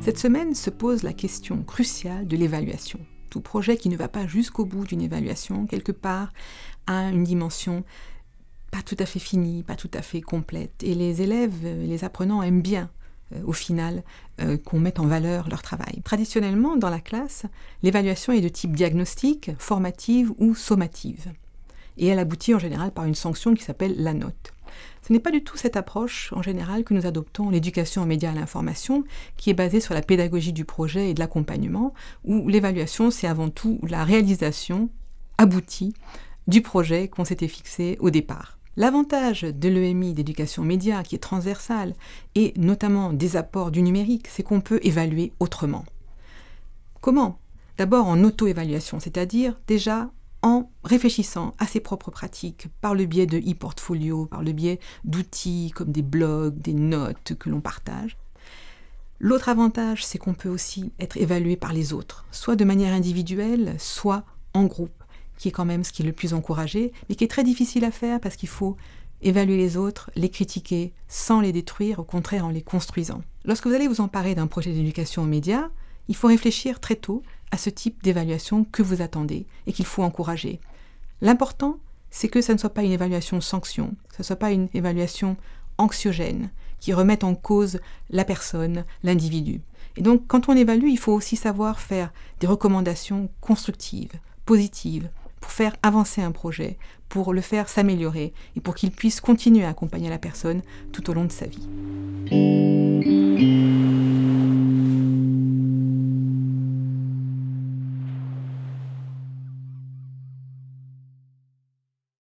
Cette semaine se pose la question cruciale de l'évaluation. Tout projet qui ne va pas jusqu'au bout d'une évaluation, quelque part, a une dimension pas tout à fait finie, pas tout à fait complète. Et les élèves, les apprenants aiment bien, au final, qu'on mette en valeur leur travail. Traditionnellement, dans la classe, l'évaluation est de type diagnostique, formative ou sommative. Et elle aboutit en général par une sanction qui s'appelle la note. Ce n'est pas du tout cette approche, en général, que nous adoptons en éducation aux médias et à l'information, qui est basée sur la pédagogie du projet et de l'accompagnement, où l'évaluation, c'est avant tout la réalisation aboutie du projet qu'on s'était fixé au départ. L'avantage de l'EMI d'éducation aux médias, qui est transversale, et notamment des apports du numérique, c'est qu'on peut évaluer autrement. Comment ? D'abord en auto-évaluation, c'est-à-dire déjà en réfléchissant à ses propres pratiques par le biais de e-portfolio, par le biais d'outils comme des blogs, des notes que l'on partage. L'autre avantage, c'est qu'on peut aussi être évalué par les autres, soit de manière individuelle, soit en groupe, qui est quand même ce qui est le plus encouragé, mais qui est très difficile à faire parce qu'il faut évaluer les autres, les critiquer sans les détruire, au contraire en les construisant. Lorsque vous allez vous emparer d'un projet d'éducation aux médias, il faut réfléchir très tôt à ce type d'évaluation que vous attendez et qu'il faut encourager. L'important, c'est que ça ne soit pas une évaluation sanction, que ce ne soit pas une évaluation anxiogène, qui remette en cause la personne, l'individu. Et donc, quand on évalue, il faut aussi savoir faire des recommandations constructives, positives, pour faire avancer un projet, pour le faire s'améliorer et pour qu'il puisse continuer à accompagner la personne tout au long de sa vie.